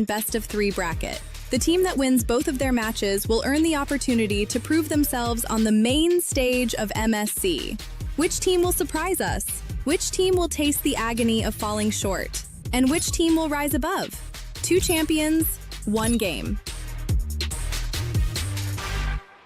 Best of 3 bracket. The team that wins both of their matches will earn the opportunity to prove themselves on the main stage of MSC. Which team will surprise us? Which team will taste the agony of falling short? And which team will rise above? 2 champions, 1 game.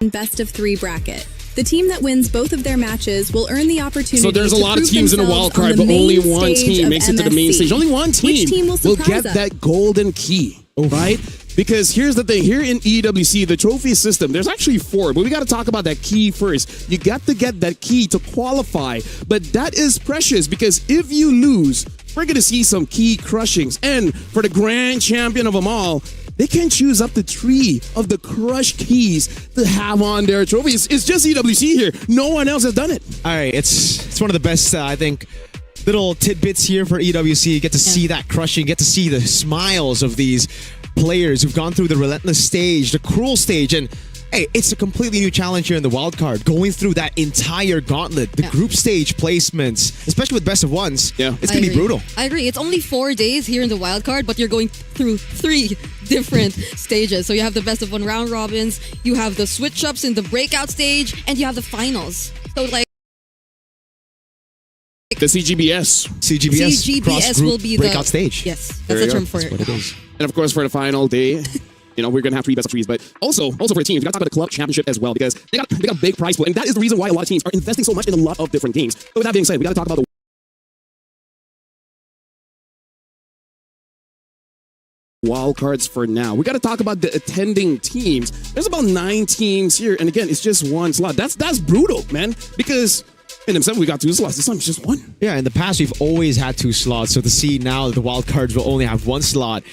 Best of 3 bracket. The team that wins both of their matches will earn the opportunity. So there's a lot of teams in a wild card, but only one team makes it to the main stage. Only one team will get that golden key, right? Because here's the thing, here in EWC, the trophy system, there's actually 4, but we got to talk about that key first. You got to get that key to qualify, but that is precious because if you lose, we're going to see some key crushings. And for the grand champion of them all, they can choose up to 3 of the crushed keys to have on their trophies. It's just EWC here. No one else has done it. All right, it's one of the best, I think, little tidbits here for EWC. You get to see that crushing, get to see the smiles of these players who've gone through the relentless stage, the cruel stage, and hey, it's a completely new challenge here in the wild card, going through that entire gauntlet, the group stage placements, especially with best of ones. Yeah, it's gonna be brutal. I agree. It's only 4 days here in the wild card, but you're going through 3 different stages. So you have the best of 1 round robins, you have the switch ups in the breakout stage, and you have the finals. So like the CGBS. CGBS will be the breakout stage. Yes, that's the term for it. That's what it is. And of course, for the final day, you know, we're going to have 3 best of 3s, but also for the teams, we got to talk about the club championship as well because they got big prize pool, and that is the reason why a lot of teams are investing so much in a lot of different games. But with that being said, we got to talk about the wild cards for now. We got to talk about the attending teams. There's about 9 teams here, and again, it's just 1 slot. That's brutal, man, because in themselves we got 2 slots. This time it's just 1. Yeah, in the past we've always had 2 slots, so to see now that the wild cards will only have 1 slot,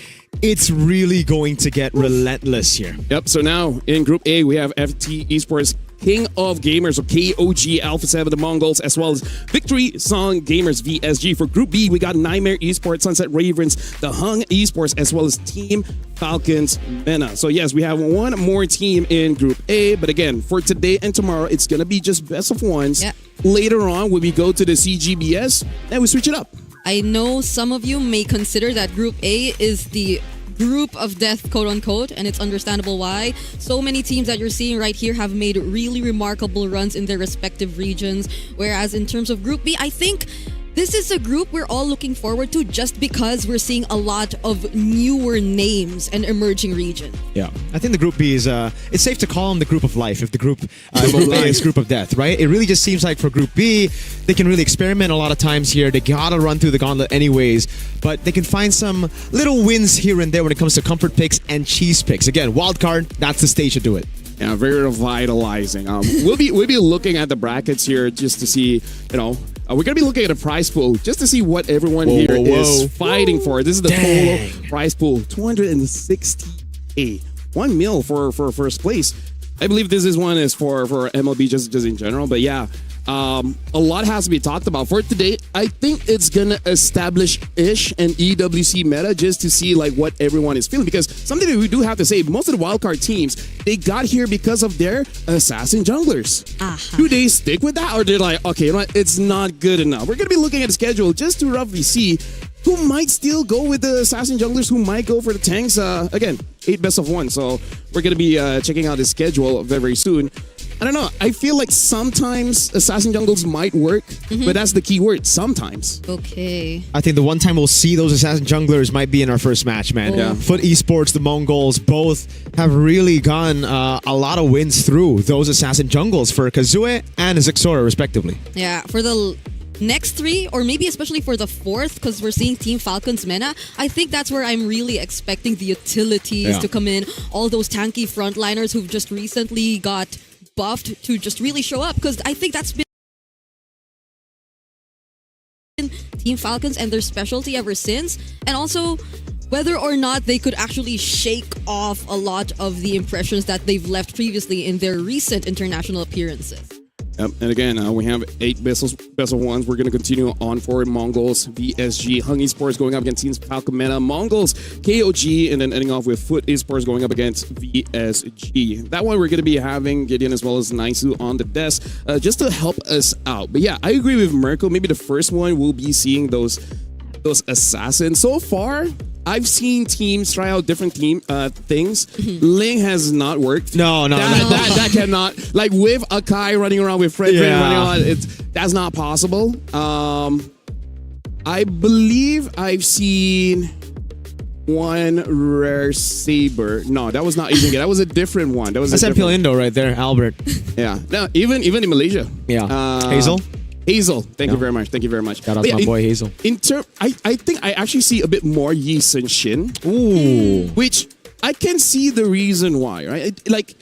it's really going to get relentless here. Yep, so now in Group A, we have FT Esports King of Gamers, or KOG Alpha 7, the Mongols, as well as Victory Song Gamers, VSG. For Group B, we got Nightmare Esports, Sunset Ravens, the Hung Esports, as well as Team Falcons Mena. So yes, we have 1 more team in Group A, but again, for today and tomorrow, it's going to be just best of 1s. Yep. Later on, when we go to the CGBS, then we switch it up. I know some of you may consider that Group A is the group of death, quote unquote, and it's understandable why. So many teams that you're seeing right here have made really remarkable runs in their respective regions. Whereas in terms of Group B, I think this is a group we're all looking forward to just because we're seeing a lot of newer names and emerging regions. Yeah, I think the Group B is, it's safe to call them the group of life if the group is group of death, right? It really just seems like for Group B, they can really experiment a lot of times here. They gotta run through the gauntlet anyways, but they can find some little wins here and there when it comes to comfort picks and cheese picks. Again, wild card, that's the stage to do it. Yeah, very revitalizing. We'll be looking at the brackets here just to see, you know, we're going to be looking at a prize pool just to see what everyone is fighting for. This is the total prize pool, 260K. 1 mil for first place. I believe this is one is for MLB just in general, but yeah. A lot has to be talked about for today. I think it's gonna establish-ish an EWC meta just to see like what everyone is feeling, because something that we do have to say, most of the wildcard teams, they got here because of their assassin junglers. Do they stick with that, or they're like, okay, you know what, it's not good enough? We're gonna be looking at the schedule just to roughly see who might still go with the assassin junglers, who might go for the tanks. Again, 8 best of 1, so we're gonna be checking out the schedule very soon. I don't know. I feel like sometimes assassin jungles might work, but that's the key word, sometimes. Okay. I think the one time we'll see those assassin junglers might be in our first match, man. Yeah. Foot Esports, the Mongols, both have really gotten a lot of wins through those assassin jungles for Kazue and Zixora, respectively. Yeah, for the next 3, or maybe especially for the 4th, because we're seeing Team Falcons Mena, I think that's where I'm really expecting the utilities to come in. All those tanky frontliners who've just recently got buffed to just really show up, because I think that's been Team Falcons and their specialty ever since. And also whether or not they could actually shake off a lot of the impressions that they've left previously in their recent international appearances. Yep. And again, we have 8 best of 1s. We're going to continue on for Mongols, VSG, Hung Esports going up against Teams Falcon Mena, Mongols, KOG, and then ending off with Foot Esports going up against VSG. That one we're going to be having Gideon as well as Naisu on the desk just to help us out. But yeah, I agree with Mirko. Maybe the first one we'll be seeing those assassins. So far, I've seen teams try out different things. Ling has not worked. No. That cannot. Like with Akai running around with Frederick running around, that's not possible. I believe I've seen one rare saber. No, that was not even good. That was a different one. That's Impel Indo right there, Albert. Yeah. No, even in Malaysia. Yeah. Hazel. Thank you very much. Shout out to my boy Hazel. I think I actually see a bit more Yi Sun Shin. Ooh. Which I can see the reason why, right? Like,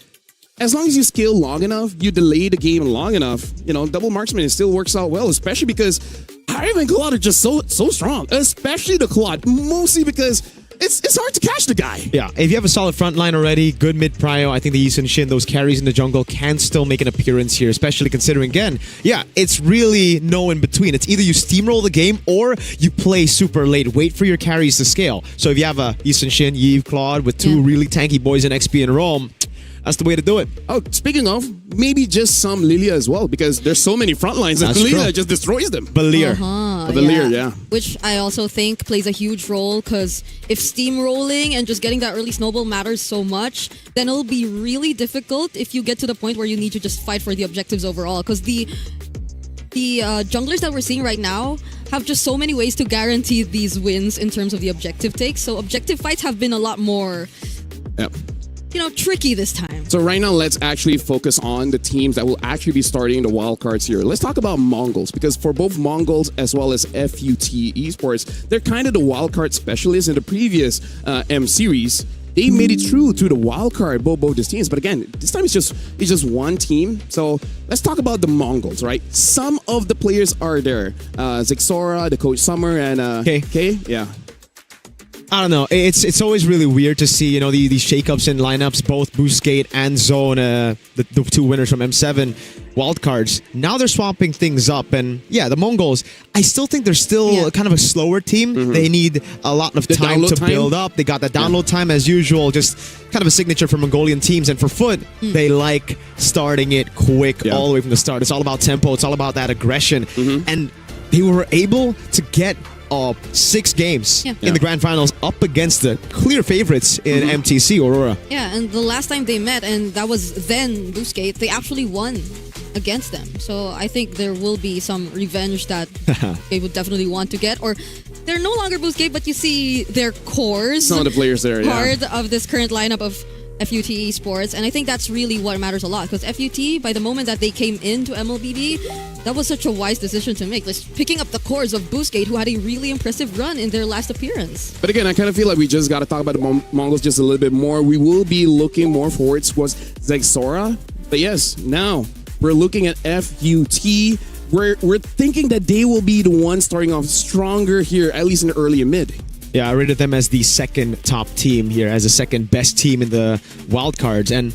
as long as you scale long enough, you delay the game long enough, double marksman, it still works out well, especially because Hive and Claude are just so strong, especially the Claude, mostly because it's hard to catch the guy. Yeah, if you have a solid front line already, good mid prio, I think the Yi Sun Shin, those carries in the jungle can still make an appearance here, especially considering, again, it's really no in between. It's either you steamroll the game or you play super late, wait for your carries to scale. So if you have a Yi Sun Shin, Yves, Claude with two really tanky boys in XP and Rome, that's the way to do it. Oh, speaking of, maybe just some Lilia as well, because there's so many front lines that Lilia just destroys them. Valir. Valir, Which I also think plays a huge role, because if steamrolling and just getting that early snowball matters so much, then it'll be really difficult if you get to the point where you need to just fight for the objectives overall, because the junglers that we're seeing right now have just so many ways to guarantee these wins in terms of the objective takes. So objective fights have been a lot more... tricky this time. So right now, let's actually focus on the teams that will actually be starting the wildcards here. Let's talk about Mongols, because for both Mongols as well as FUT Esports, they're kind of the wildcard specialists in the previous M series. They made it through to the wildcard, both these teams. But again, this time it's just one team. So let's talk about the Mongols, right? Some of the players are there. Zixora, the Coach Summer, and K. Yeah. I don't know. It's always really weird to see, these shakeups in lineups, both Boostgate and Zone, the two winners from M7 wildcards. Now they're swapping things up, and the Mongols, I still think they're still kind of a slower team. They need a lot of time to build up. They got the download time as usual, just kind of a signature for Mongolian teams. And for Foot, they like starting it quick all the way from the start. It's all about tempo. It's all about that aggression. And they were able to get 6 games in the grand finals up against the clear favorites in MTC Aurora. Yeah, and the last time they met, and that was then Boostgate, they actually won against them. So I think there will be some revenge that they would definitely want to get. Or they're no longer Boostgate, but you see their cores. Some of the players there, part of this current lineup of FUT Esports, and I think that's really what matters a lot, because FUT, by the moment that they came into MLBB, that was such a wise decision to make. Just picking up the cores of Boostgate, who had a really impressive run in their last appearance. But again, I kind of feel like we just got to talk about the Mongols just a little bit more. We will be looking more forward towards Zexora. But yes, now we're looking at FUT. We're thinking that they will be the ones starting off stronger here, at least in the early and mid. Yeah, I rated them as the second top team here, as the second best team in the wildcards. And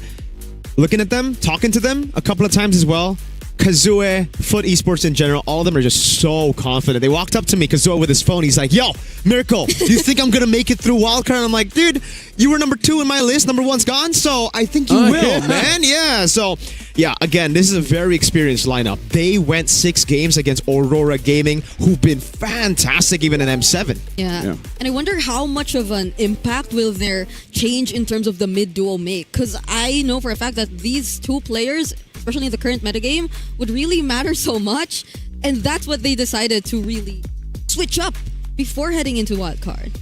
looking at them, talking to them a couple of times as well, Kazue, Foot Esports in general, all of them are just so confident. They walked up to me, Kazue with his phone. He's like, yo, Miracle, do you think I'm going to make it through wildcard? And I'm like, dude, you were number 2 in my list. Number 1's gone, so I think you will, man. Yeah, so... Yeah, again, this is a very experienced lineup. They went 6 games against Aurora Gaming, who've been fantastic even in M7. Yeah. And I wonder how much of an impact will their change in terms of the mid-duo make. Because I know for a fact that these 2 players, especially in the current metagame, would really matter so much. And that's what they decided to really switch up before heading into Wildcard.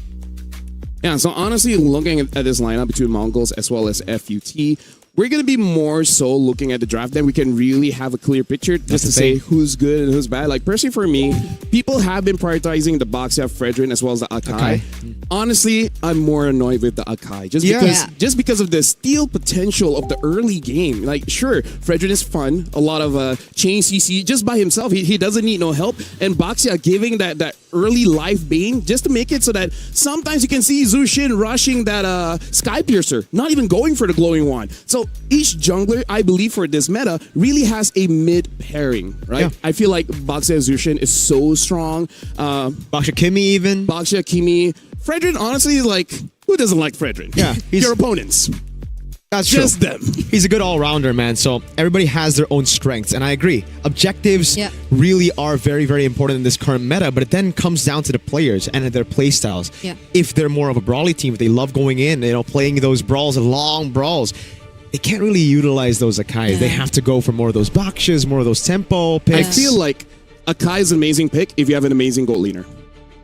Yeah, so honestly, looking at this lineup between Mongols as well as FUT, we're going to be more so looking at the draft. Then we can really have a clear picture just to say who's good and who's bad. Like, personally for me, people have been prioritizing the Boxia Fredrin as well as the Akai. Honestly, I'm more annoyed with the Akai. Just because of the steal potential of the early game. Like, sure, Fredrin is fun. A lot of chain CC just by himself. He doesn't need no help. And Boxia giving that early life bane just to make it so that sometimes you can see Zushin rushing that Sky Piercer, not even going for the glowing wand. So each jungler, I believe, for this meta really has a mid pairing, right? Yeah. I feel like Boxia Zushin is so strong. Boxia Kimi even. Boxia Kimi. Fredrin, honestly, like, who doesn't like Fredrin? Yeah. Your opponents. That's Just true. them. He's a good all-rounder, man. So everybody has their own strengths, and I agree. Objectives Yeah. really are very, very important in this current meta, but it then comes down to the players and their play styles. Yeah. If they're more of a brawly team, if they love going in, playing those brawls, long brawls, they can't really utilize those Akais. Yeah. They have to go for more of those boxes, more of those tempo I picks. feel like Akai is an amazing pick if you have an amazing gold leaner.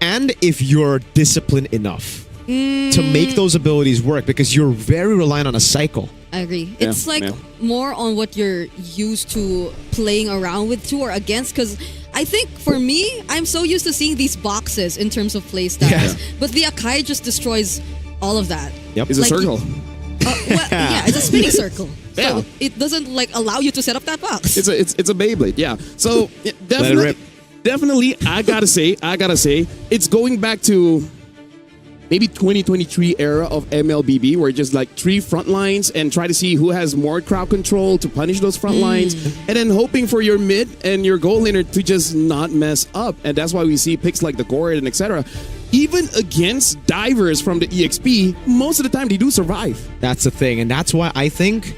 And if you're disciplined enough to make those abilities work, because you're very reliant on a cycle. I agree. Yeah, It's like yeah. more on what you're used to playing around with too or against. Because I think for me, I'm so used to seeing these boxes in terms of play styles. Yeah. But the Akai just destroys all of that. Yep. It's a Like, circle. Yeah, it's a spinning circle. Yeah. So it doesn't allow you to set up that box. It's a Beyblade, yeah. So yeah, rip. definitely, I gotta say, it's going back to maybe 2023 era of MLBB, where just like 3 front lines and try to see who has more crowd control to punish those front lines, and then hoping for your mid and your goal laner to just not mess up. And that's why we see picks like the Gord and etc. Even against divers from the EXP, most of the time they do survive. That's the thing, and that's why I think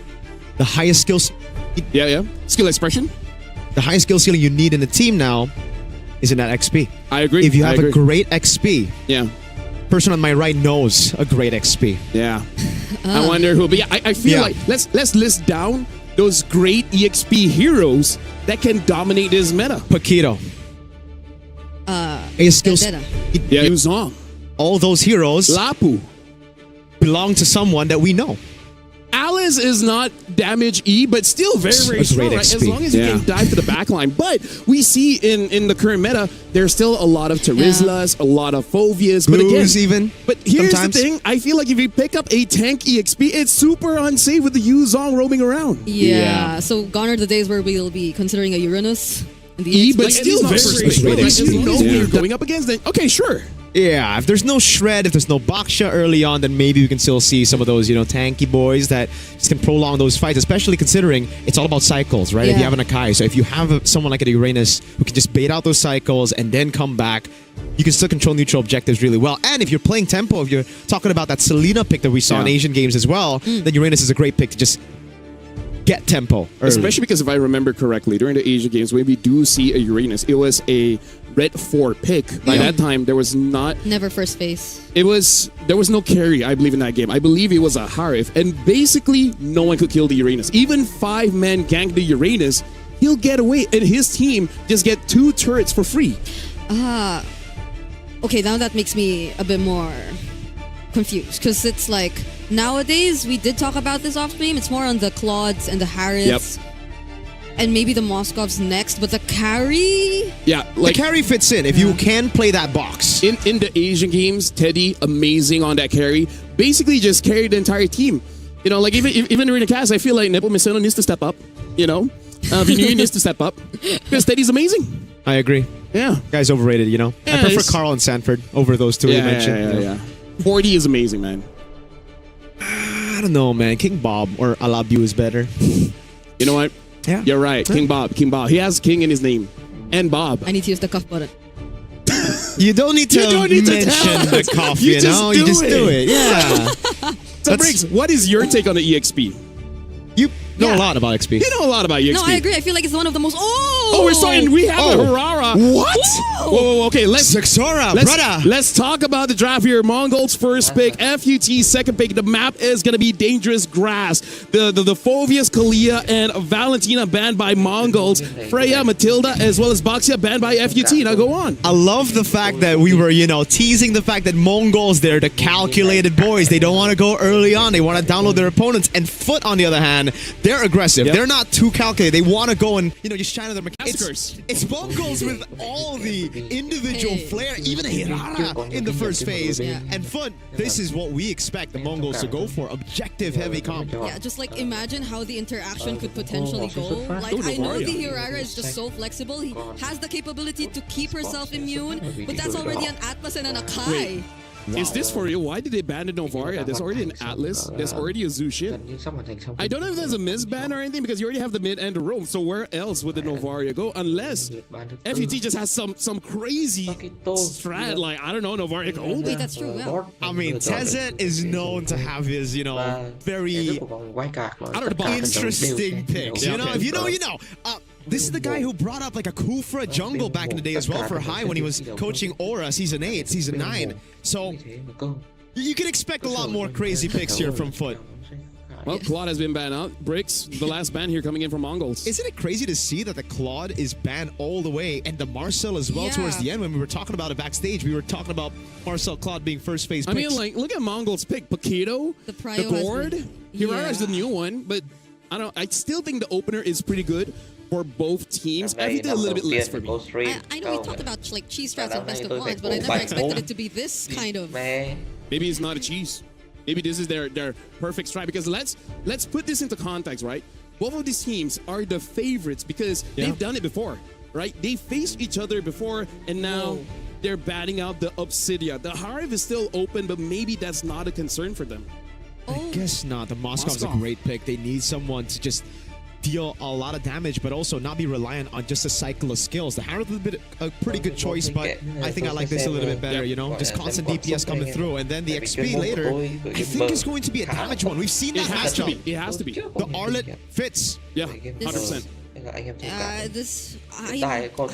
the highest skills, Yeah. Skill expression. the highest skill ceiling you need in a team now is in that XP. I agree. If you I have a agree. great XP, Yeah. person on my right knows a great XP. Yeah. I wonder who. But yeah, I feel Yeah. like let's list down those great EXP heroes that can dominate this meta. Paquito. His skills. Vendetta. Yeah. Yuzong, All those heroes Lapu. belong to someone that we know. Alice is not damage E, but still very, very A strong, great right? As XP. long as you Yeah. can dive to the back line. But we see in the current meta, there's still a lot of Terizlas, a lot of Fovias. But again, Blues even. But here's sometimes. the thing. I feel like if you pick up a tank EXP, it's super unsafe with the Yuzong roaming around. Yeah. So gone are the days where we'll be considering a Uranus. In the E, EXP. but Like, still it's not very, first very base strong. rating. As you know Yeah. who you're going up against, then okay, sure. Yeah, if there's no shred, if there's no Baksha early on, then maybe we can still see some of those, tanky boys that just can prolong those fights, especially considering it's all about cycles, right? If you Yeah. have an Akai. So if you have someone like a Uranus who can just bait out those cycles and then come back, you can still control neutral objectives really well. And if you're playing tempo, if you're talking about that Selena pick that we saw in Yeah. Asian games as well, then Uranus is a great pick to just get tempo early. Especially because if I remember correctly, during the Asia Games, when we do see a Uranus, it was a red 4 pick. By that time, there was not. Never first phase. There was no carry, I believe, in that game. I believe it was a Harif, and basically no one could kill the Uranus. Even 5-man gank the Uranus, he'll get away, and his team just get 2 turrets for free. Okay, now that makes me a bit more confused because it's like nowadays we did talk about this off stream. It's more on the Claudes and the Harrods. And maybe the Moscovs next, but the carry. Yeah, The like carry fits in if you can play that box. in the Asian Games, Teddy amazing on that carry. Basically, just carried the entire team. Like even during the cast, I feel like Nepo Miseno needs to step up. Vinu needs to step up because Teddy's amazing. I agree. Yeah. Guy's overrated, I Yeah, prefer he's- Carl and Sanford over those two you mentioned. Yeah. 40 is amazing, man. I don't know, man. King Bob or Alabu is better. You know what? Yeah. You're right. King Bob. He has King in his name. And Bob. I need to use the cuff button. You don't need to You don't need to mention tell the us. cough, You you just know? do You just it. do it. Yeah. So, That's- Briggs, what is your take on the EXP? You know Yeah. a lot about XP. You know a lot about EXP. No, I agree. I feel like it's one of the most. Oh, we're starting. We have the Harara. What? Whoa, okay, Sexora, let's, brother. let's talk about the draft here. Mongols first pick, FUT second pick. The map is going to be Dangerous Grass. The Fovias, Kalia, and Valentina banned by Mongols. Freya, Matilda, as well as Baxia banned by FUT. Now go on. I love the fact that we were, teasing the fact that Mongols, they're the calculated boys. They don't want to go early on. They want to download their opponents. And Foot, on the other hand, they're aggressive. Yep. They're not too calculated. They want to go and, just shine on their mechanics. Maskers. It's Mongols with all the individual flair, even a Hirara in the first phase. Yeah. And Foot, this is what we expect the Mongols to go for. Objective heavy comp. Yeah, just imagine how the interaction could potentially go. I know the Hirara is just so flexible. He has the capability to keep herself immune, but that's already an Atlas and an Akai. Is this for real? Why did they ban the Novaria? There's already an Atlas. There's already a Zushin. I don't know if there's a misban or anything because you already have the mid and the roam. So where else would the Novaria go? Unless FET just has some crazy strat like, I don't know, Novaria Gold. Wait, that's true. Yeah. I mean, Tezet is known to have his, very interesting picks. Yeah, You know, okay. if you know, you know. This is the guy who brought up like a Kufra jungle back in the day as well for High when he was coaching Aura Season 8, Season 9. So you can expect a lot more crazy picks here from Foot. Well, Claude has been banned out. Bricks, the last ban here coming in from Mongols. Isn't it crazy to see that the Claude is banned all the way and the Marcel as well Yeah. towards the end? When we were talking about it backstage, we were talking about Marcel Claude being first phase I picks. mean, like, look at Mongols pick. Paquito, The the Prio has Gord, been- Hirara is Yeah. the new one, but I still think the opener is pretty good for both teams. Everything a little bit less for me. I know we talked about like cheese strats and best of ones, but I never expected it to be this kind of. Maybe it's not a cheese. Maybe this is their perfect strike because let's put this into context, right? Both of these teams are the favorites because they've done it before, right? They faced each other before and now they're batting out the Obsidia. The Harv is still open, but maybe that's not a concern for them. I guess not. The Moscow's a Moskov. great pick. They need someone to just deal a lot of damage, but also not be reliant on just a cycle of skills. The Harrow is a pretty good choice, but I think I like this a little bit better, you know? Just constant DPS coming through, and then the XP later, I think is going to be a damage one. We've seen that It has to matchup. be. It has to be. The Arlet fits. Yeah, 100%. I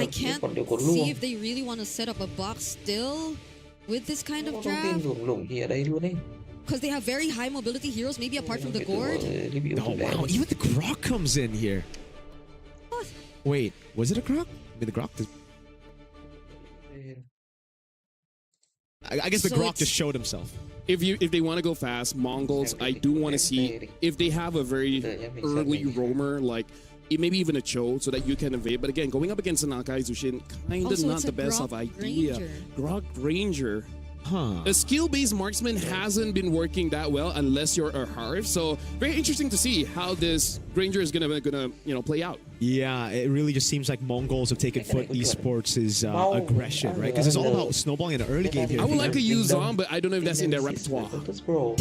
can't see if they really want to set up a box still with this kind of draft. Because they have very high mobility heroes, maybe apart from the Gord. Oh, wow. Even the Grok comes in here. What? Wait, was it a Grok? Maybe the Grok... I guess the So Grok it's- just showed himself. If they want to go fast, Mongols, I do want to see if they have a very early roamer, like maybe even a Cho, so that you can evade. But again, going up against an Akai Zushin, kind of Also, not it's the a best Grok of idea. Ranger. Grok Ranger. Huh. A skill-based marksman hasn't been working that well unless you're a Harv. So very interesting to see how this Ranger is gonna play out. Yeah, it really just seems like Mongols have taken Foot Esports' aggression, right? Because it's all about snowballing in the early game here. I would like to use Zom, but I don't know if that's in their repertoire. So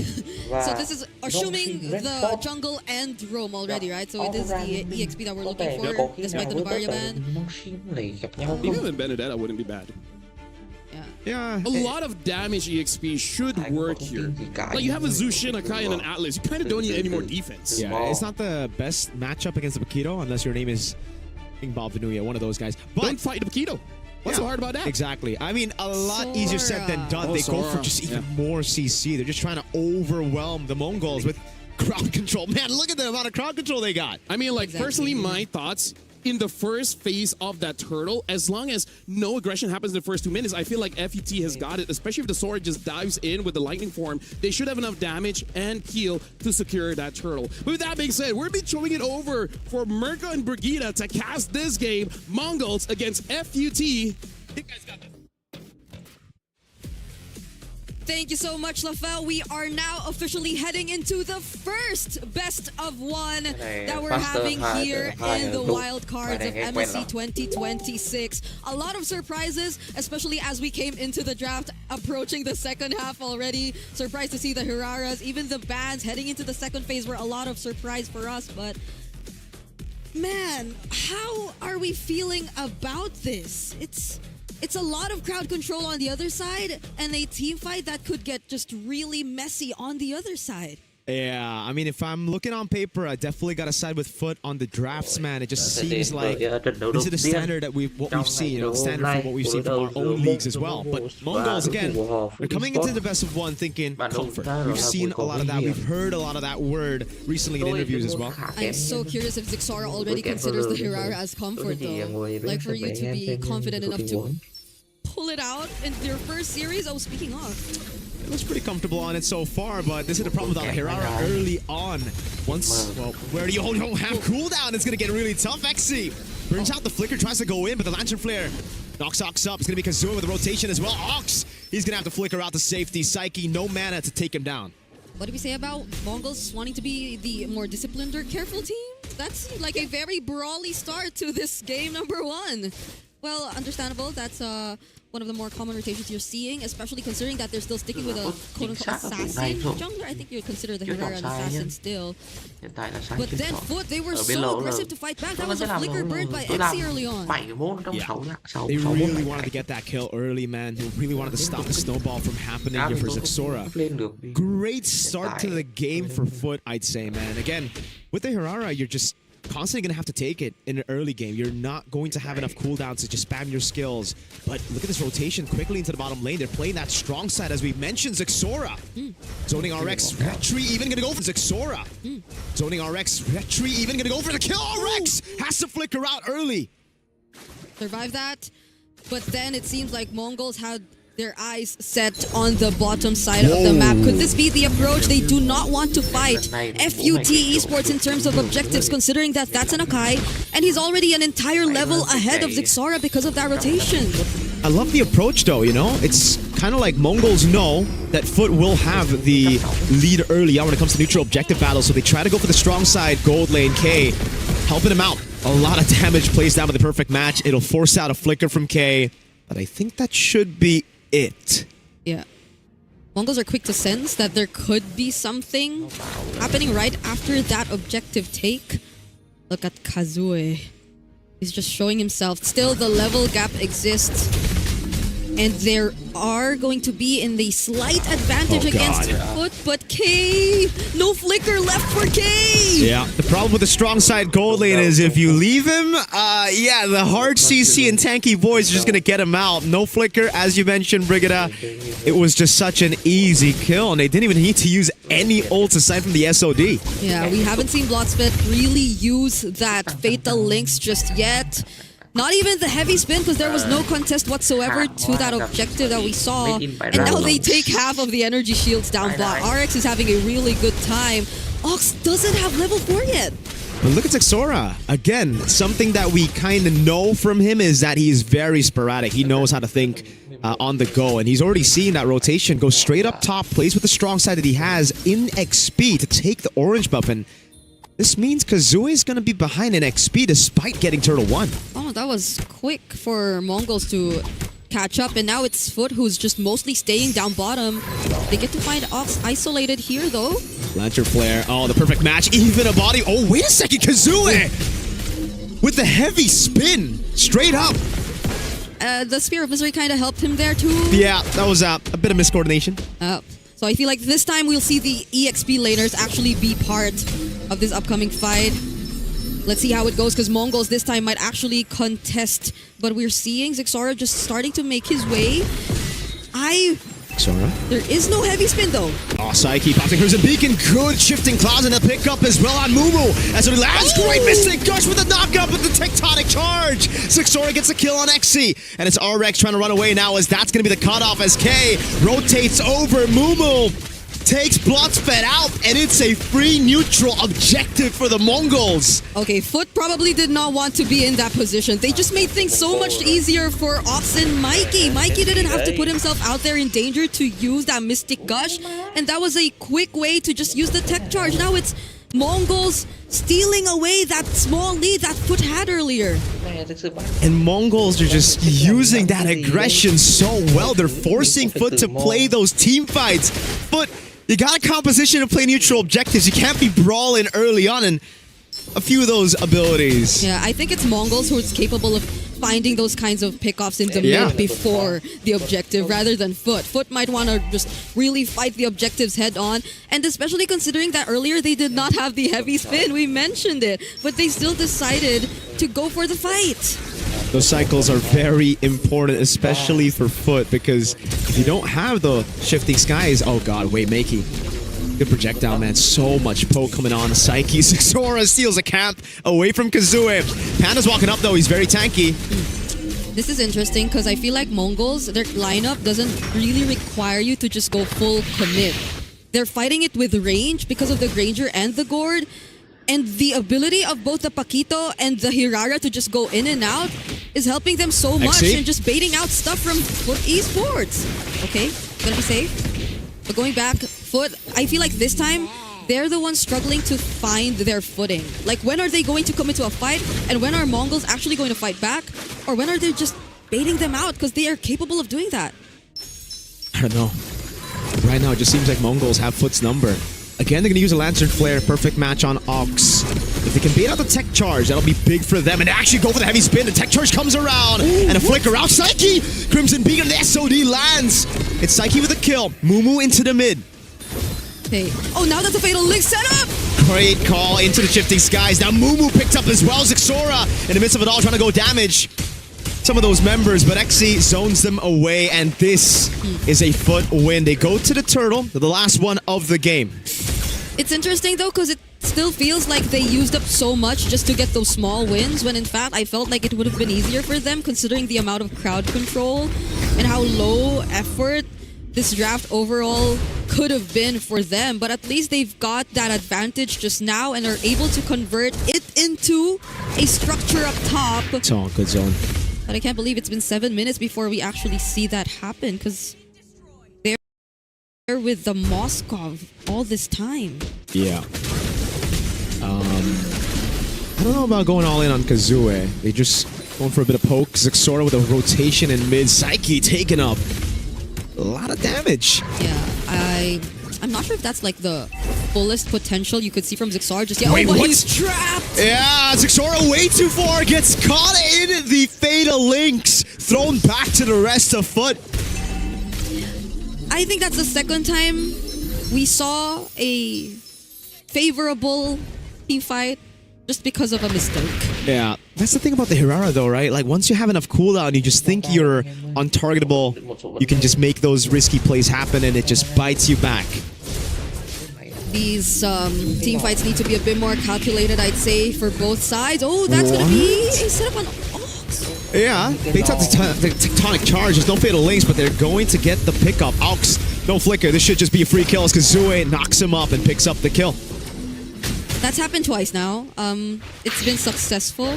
this is assuming the jungle and roam already, right? So it is the EXP that we're looking for, despite the Novaria ban. Even with Benedetta wouldn't be bad. Yeah. A lot of damage EXP should work here. Like you have a Zushin, Akai, and an Atlas. You kind of don't need any more defense. Yeah, it's not the best matchup against the Paquito unless your name is King Bob Vanuya, one of those guys. But Don't fight the Paquito. What's so hard about that? Exactly. I mean, a lot easier said than done. Oh, They go Sora. for just even more CC. They're just trying to overwhelm the Mongols with crowd control. Man, look at the amount of crowd control they got. I mean, like, Exactly. personally, my thoughts in the first phase of that turtle, as long as no aggression happens in the first 2 minutes, I feel like FET has got it, especially if the sword just dives in with the lightning form. They should have enough damage and heal to secure that turtle. But with that being said, we're be throwing it over for Mirka and Brigida to cast this game, Mongols against FUT. You guys got this. Thank you so much, Lafel. We are now officially heading into the first best of one that we're having here in the wild cards of MSC 2026. A lot of surprises, especially as we came into the draft, approaching the second half already. Surprised to see the Hiraras, even the bans heading into the second phase were a lot of surprise for us, but man, how are we feeling about this? It's a lot of crowd control on the other side and a team fight that could get just really messy on the other side. Yeah, I mean, if I'm looking on paper, I definitely got to side with Foot on the drafts, man. It just seems like this is the standard that we've seen, you know, the standard for what we've seen from our own leagues as well. But Mongols, again, they're coming into the best of one thinking comfort. We've seen a lot of that. We've heard a lot of that word recently in interviews as well. I'm so curious if Zixara already considers the Hirara as comfort, though. Like, for you to be confident enough to pull it out in your first series. Oh, speaking of, It looks pretty comfortable on it so far, but this is the problem with Hirara early on. Once, well, where you don't have cooldown, it's going to get really tough. XC burns out the flicker, tries to go in, but the Lantern Flare knocks Ox up. It's going to be Kazuma with the rotation as well. Ox, he's going to have to flicker out to safety. Psyche, no mana to take him down. what do we say about Mongols wanting to be the more disciplined or careful team? That's like a very brawly start to this game number one. Well, understandable. That's one of the more common rotations you're seeing, especially considering that they're still sticking with a quote-unquote assassin jungler. I think you would consider the Herrera an assassin still. Hiện tại là sáng But chiến then chọn. Foot, they were Ở bên so lỗ là aggressive to fight back. That tôi was a làm flicker burned by tôi làm XC early on. 7 môn trong Yeah. 6 They 6 really môn. wanted to get that kill early, man. They really wanted to stop the snowball from happening here for Zixora. Lên được. Great start to the game for Foot, I'd say, man. Again, with the Herrera, you're just constantly going to have to take it in an early game. You're not going to have enough cooldowns to just spam your skills. But look at this rotation quickly into the bottom lane. They're playing that strong side, as we mentioned, Zixora. Zoning RX, Retri even going to go for Zixora. Zoning RX, Retri even going to go for the kill. RX has to flicker out early. Survive that. But then it seems like Mongols had their eyes set on the bottom side of the map. Could this be the approach? They do not want to fight FUT Esports in terms of objectives, considering that that's an Akai, and he's already an entire level ahead of Zixora because of that rotation. I love the approach, though, you know? It's kind of like Mongols know that Foot will have the lead early on when it comes to neutral objective battles, so they try to go for the strong side, gold lane. K helping him out. A lot of damage plays down with the perfect match. It'll force out a flicker from K, but I think that should be it. Yeah. Mongols are quick to sense that there could be something happening right after that objective take. Look at Kazue. He's just showing himself. Still, the level gap exists. And there are going to be in the slight advantage against Foot, but K, no flicker left for K. Yeah, the problem with the strong side gold lane is if you leave him, yeah, the hard CC and tanky boys are just going to get him out. No flicker, as you mentioned, Brigida. It was just such an easy kill, and they didn't even need to use any ults aside from the SOD. Yeah, we haven't seen Bloodspit really use that Fatal Links just yet. Not even the heavy spin, because there was no contest whatsoever to that objective that we saw. And now they take half of the energy shields down bot. RX is having a really good time. Ox doesn't have level 4 yet. But look at Zixora. Again, something that we kind of know from him is that he is very sporadic. He knows how to think on the go. And he's already seen that rotation go straight up top, plays with the strong side that he has in XP to take the orange buff. And this means Kazue is going to be behind in XP despite getting Turtle 1. Oh, that was quick for Mongols to catch up. And now it's Foot who's just mostly staying down bottom. They get to find Ox isolated here, though. Lantern Flare. Oh, the perfect match. Even a body. Oh, wait a second. Kazue with the heavy spin. Straight up. The Spear of Misery kind of helped him there, too. Yeah, that was a bit of miscoordination. So I feel like this time we'll see the EXP laners actually be part of this upcoming fight. Let's see how it goes, because Mongols this time might actually contest. But we're seeing Zixora just starting to make his way. Zixora. There is no heavy spin, though. Oh, Psyche popping Crimson Beacon. Good shifting claws and a pickup as well on Mumu. As it lands, great Mystic Gush with the knockup with the tectonic charge. Zixora gets a kill on XC. And it's RX trying to run away now, as that's going to be the cutoff as K rotates over. Mumu takes Bloodspet out, and it's a free neutral objective for the Mongols. Okay, Foot probably did not want to be in that position. They just made things so much easier for Ox and Mikey. Mikey didn't have to put himself out there in danger to use that Mystic Gush, and that was a quick way to just use the tech charge. Now it's Mongols stealing away that small lead that Foot had earlier. And Mongols are just using that aggression so well. They're forcing Foot to play those team fights. Foot, you got a composition to play neutral objectives. You can't be brawling early on, and a few of those abilities. Yeah, I think it's Mongols who's capable of finding those kinds of pickoffs in the mid before the objective rather than Foot. Foot might want to just really fight the objectives head on, and especially considering that earlier they did not have the heavy spin. We mentioned it, but they still decided to go for the fight. Those cycles are very important, especially for Foot, because if you don't have the shifting skies, oh god, wait, Makey. Good projectile, man. So much poke coming on. Psyche. Zixora steals a camp away from Kazue. Panda's walking up, though. He's very tanky. This is interesting because I feel like Mongols, their lineup doesn't really require you to just go full commit. They're fighting it with range because of the Granger and the Gourd. And the ability of both the Paquito and the Hirara to just go in and out is helping them so much and just baiting out stuff from Foot Esports. Okay, gonna be safe. But going back, Foot, I feel like this time they're the ones struggling to find their footing. Like, when are they going to come into a fight? And when are Mongols actually going to fight back? Or when are they just baiting them out? Because they are capable of doing that. I don't know. Right now, it just seems like Mongols have Foot's number. Again, they're going to use a Lantern Flare. Perfect match on Ox. If they can bait out the tech charge, that'll be big for them. And actually go for the heavy spin. The tech charge comes around. And a flicker out. Psyche! Crimson Beacon, the SOD lands. It's Psyche with a kill. Mumu into the mid. Okay. Oh, now that's a Fatal Link set up! Great call into the shifting skies. Now Mumu picked up as well. Zixora in the midst of it all trying to go damage some of those members, but Xe zones them away, and this is a Foot win. They go to the turtle, the last one of the game. It's interesting though, because it still feels like they used up so much just to get those small wins, when in fact I felt like it would have been easier for them considering the amount of crowd control and how low effort this draft overall could have been for them. But at least they've got that advantage just now and are able to convert it into a structure up top. It's all good zone. But I can't believe it's been 7 minutes before we actually see that happen, because they're with the Moskov all this time. Yeah. I don't know about going all in on Kazue. They just going for a bit of poke. Zixora with a rotation in mid. Psyche taking up a lot of damage. Yeah, I'm not sure if that's like the fullest potential you could see from Zixora. Just Wait, but what? he's trapped. Yeah, Zixora way too far. Gets caught in the Fatal Links. Thrown back to the rest of Foot. I think that's the second time we saw a favorable team fight just because of a mistake. Yeah, that's the thing about the Hirara though, right? Like once you have enough cooldown, you just think you're untargetable. You can just make those risky plays happen and it just bites you back. These team fights need to be a bit more calculated, I'd say, for both sides. Oh, that's going to be a setup on Ox. Yeah, they took the tectonic charge. There's no Fatal Links, but they're going to get the pickup. Ox, no flicker. This should just be a free kill as Kazue knocks him up and picks up the kill. That's happened twice now. It's been successful.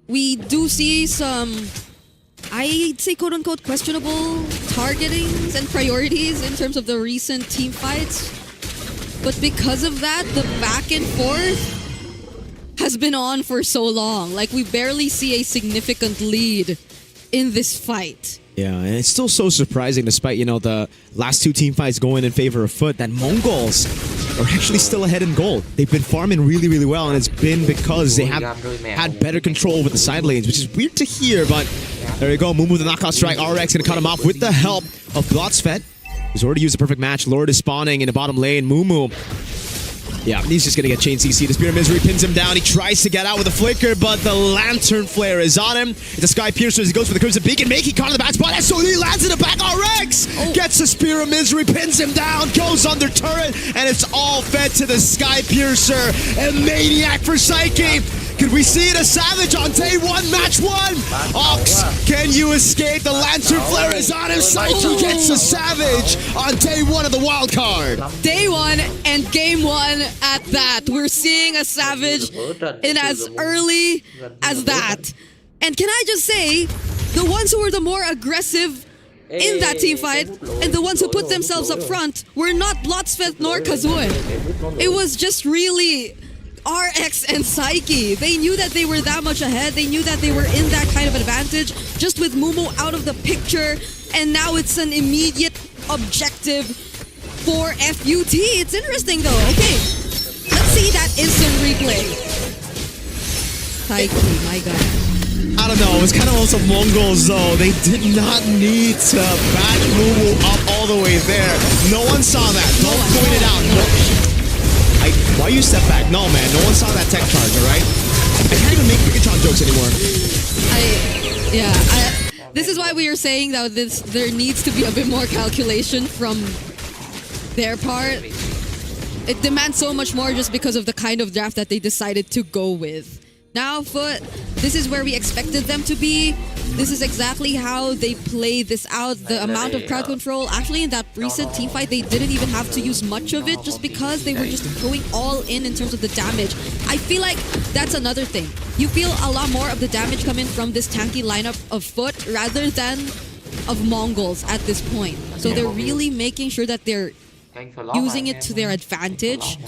We do see some, I'd say, quote-unquote, questionable targetings and priorities in terms of the recent team fights. But because of that, the back and forth has been on for so long. Like, we barely see a significant lead in this fight. Yeah, and it's still so surprising, despite, you know, the last two team fights going in favor of Foot, that Mongols are actually still ahead in gold. They've been farming really, really well, and it's been because they have had better control over the side lanes, which is weird to hear, but there you go. Mumu with the knockout strike. RX gonna cut him off with the help of Blotsfet, who's already used a perfect match. Lord is spawning in the bottom lane. Mumu. Yeah, he's just gonna get chain CC. The Spear of Misery pins him down. He tries to get out with a flicker, but the Lantern Flare is on him. It's a Sky Piercer as he goes for the Crimson Beacon. Making caught in the bad spot. SOD lands in the back. RX gets the Spear of Misery, pins him down, goes under turret, and it's all fed to the Sky Piercer. And Maniac for Psyche. Could we see it a Savage on day one, match one? Ox, can you escape? The Lantern Flare is on him. Psyche gets a Savage on day one of the wild card. Day one and game one at that. We're seeing a Savage in as early as that. And can I just say, the ones who were the more aggressive in that team fight and the ones who put themselves up front were not Blotsfet nor Kazue. It was just really RX and Psyche. They knew that they were that much ahead. They knew that they were in that kind of advantage just with Mumu out of the picture. And now it's an immediate objective for FUT. It's interesting though. Okay, let's see that instant replay. Psyche, my god. I don't know, it was kind of also Mongols though. They did not need to back Mumu up all the way there. No one saw that. Don't point it out. No. Why you step back? No man, no one saw that tech charge, alright? I can't even make Pikachu jokes anymore. This is why we are saying that there needs to be a bit more calculation from their part. It demands so much more just because of the kind of draft that they decided to go with. Now, Foot, this is where we expected them to be. This is exactly how they play this out. The amount of crowd control. Actually, in that recent team fight, they didn't even have to use much of it just because they were just going all in terms of the damage. I feel like that's another thing. You feel a lot more of the damage coming from this tanky lineup of Foot rather than of Mongols at this point. So they're really making sure that they're using it to their advantage.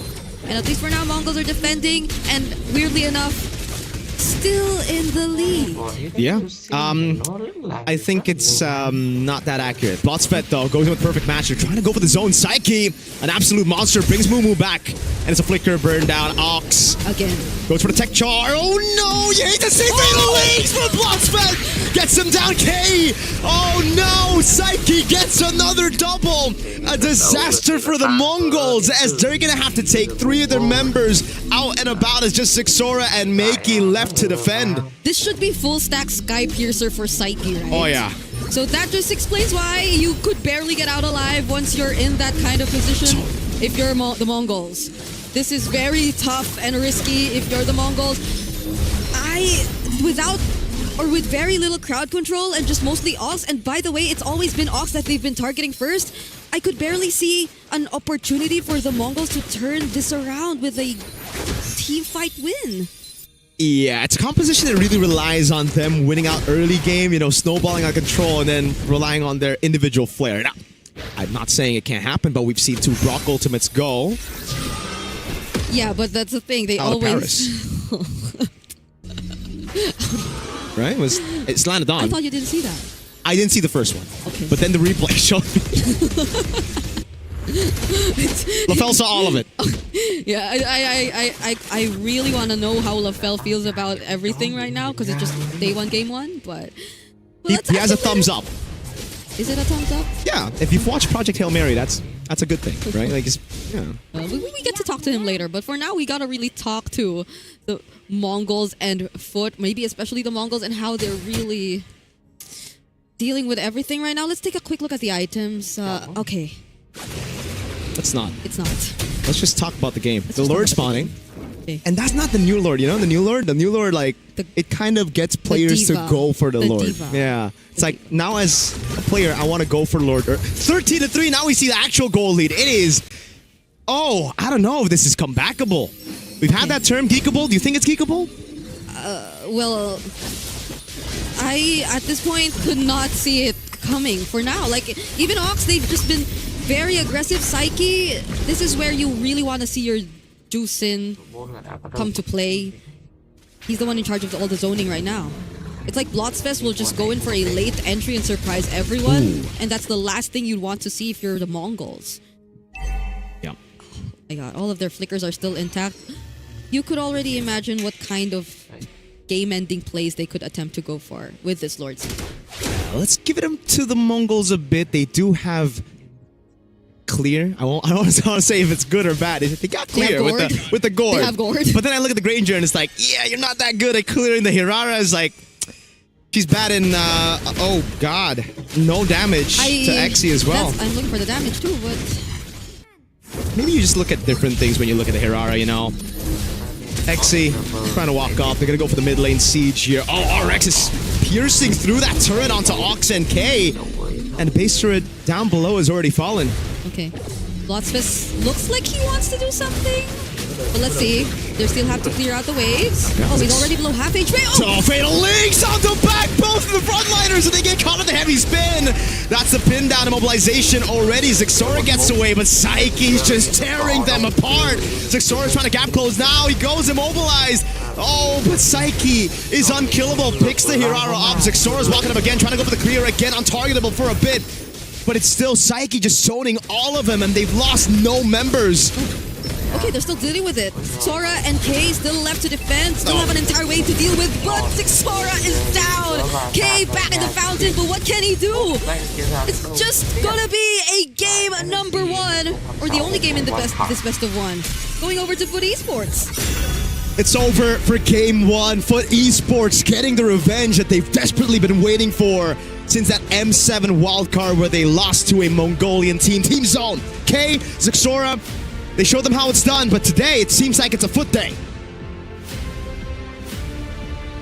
And at least for now, Mongols are defending, and weirdly enough, still in the lead. Yeah. I think it's not that accurate. Blotsvet, though, goes in with perfect match. They're trying to go for the zone. Psyche, an absolute monster, brings Moo back. And it's a flicker, burn down. Ox. Again. Goes for the tech char. Oh no! You hate to see fatal legs from Blotsvet! Gets him down, K! Oh no! Psyche gets another double! A disaster for the Mongols, as they're gonna have to take 3 of their members out and about as just Zixora and Makey left to defend. This should be full stack Sky Piercer for Psyche, right? Oh yeah. So that just explains why you could barely get out alive once you're in that kind of position if you're the Mongols. This is very tough and risky if you're the Mongols. With very little crowd control and just mostly Ox, and by the way, it's always been Ox that they've been targeting first, I could barely see an opportunity for the Mongols to turn this around with a team fight win. Yeah, it's a composition that really relies on them winning out early game, you know, snowballing on control and then relying on their individual flair. Now, I'm not saying it can't happen, but we've seen 2 Brock Ultimates go. Yeah, but that's the thing. They Out of always... Right? It's landed on. I thought you didn't see that. I didn't see the first one. Okay. But then the replay showed me. LaFell saw all of it. Yeah, I really want to know how LaFell feels about everything right now, because it's just day 1, game 1, but... He has a thumbs up. Is it a thumbs up? Yeah, if you've watched Project Hail Mary, that's a good thing, right? Like, yeah. We get to talk to him later, but for now we gotta really talk to the Mongols and Foot, maybe especially the Mongols, and how they're really dealing with everything right now. Let's take a quick look at the items. Okay. Let's not. It's not. Let's just talk about the game. The Lord spawning. Okay. And that's not the new Lord, you know? The new Lord, like, it kind of gets players to go for the Lord. Diva. Yeah. It's like, now as a player, I want to go for Lord. 13-3, now we see the actual goal lead. It is, I don't know if this is comebackable. We've had that term, geekable. Do you think it's geekable? Well, I, at this point, could not see it coming for now. Like, even Ox, they've just been very aggressive. Psyche, this is where you really want to see your Jusin come to play. He's the one in charge of all the zoning right now. It's like Blotsfest will just go in for a late entry and surprise everyone, and that's the last thing you'd want to see if you're the Mongols. Yeah. Oh my god, all of their flickers are still intact. You could already imagine what kind of game-ending plays they could attempt to go for with this Lord Seed. Let's give it to the Mongols a bit. They do have clear. I don't want to say if it's good or bad. They got clear with the gourd. They have gourd. But then I look at the Granger and it's like, yeah, you're not that good at clearing. The Hirara is like, she's bad in, oh god, no damage to Exy as well. I'm looking for the damage too, but... Maybe you just look at different things when you look at the Hirara, you know. Exy trying to walk off. They're going to go for the mid lane siege here. Oh, RX is piercing through that turret onto Ox and K. And the base turret down below has already fallen. Okay. Blotsfist looks like he wants to do something. But let's see. They still have to clear out the waves. Oh, he's already below half HP. Oh, Fatal Links on the back. Both of the frontliners, and they get caught in the heavy spin. That's the pin down immobilization already. Zixora gets away, but Psyche's just tearing them apart. Zixora's trying to gap close now. He goes immobilized. Oh, but Psyche is unkillable. Picks the Hirara up. Zixora's walking up again, trying to go for the clear again. Untargetable for a bit. But it's still Psyche just zoning all of them, and they've lost no members. Okay, they're still dealing with it. Sora and Kay still left to defend, still have an entire wave to deal with, but Sora is down! Kay back in the fountain, but what can he do? It's just gonna be a game number 1, or the only game in this best of 1. Going over to Foot Esports. It's over for game 1. Foot Esports getting the revenge that they've desperately been waiting for since that M7 wildcard where they lost to a Mongolian team. Team Zone, Kay, Zixora, they showed them how it's done, but today it seems like it's a Foot day.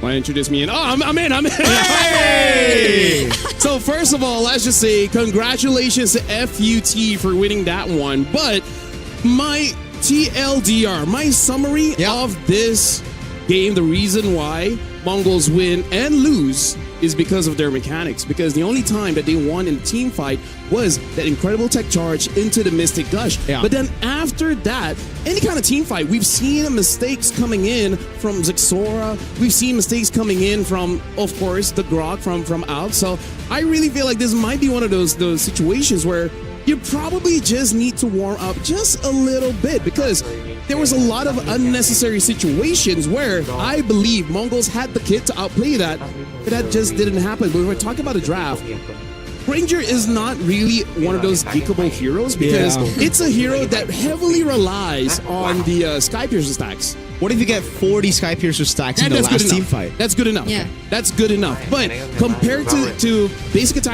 Why introduce me in? Oh, I'm in. Hey! So first of all, let's just say congratulations to FUT for winning that one. But my TLDR, my summary of this game, the reason why Mongols win and lose is because of their mechanics. Because the only time that they won in a team fight was that incredible tech charge into the Mystic Gush. Yeah. But then after that, any kind of team fight, we've seen mistakes coming in from Zixora. We've seen mistakes coming in from, of course, the Grok from Alp. So I really feel like this might be one of those situations where you probably just need to warm up just a little bit, because there was a lot of unnecessary situations where I believe Mongols had the kit to outplay that, but that just didn't happen. But when we're talking about a draft, Ranger is not really one of those geekable heroes, because it's a hero that heavily relies on the Skypiercer stacks. What if you get 40 Skypiercer stacks in the last team fight? That's good enough. Yeah. That's good enough. But compared to basic attack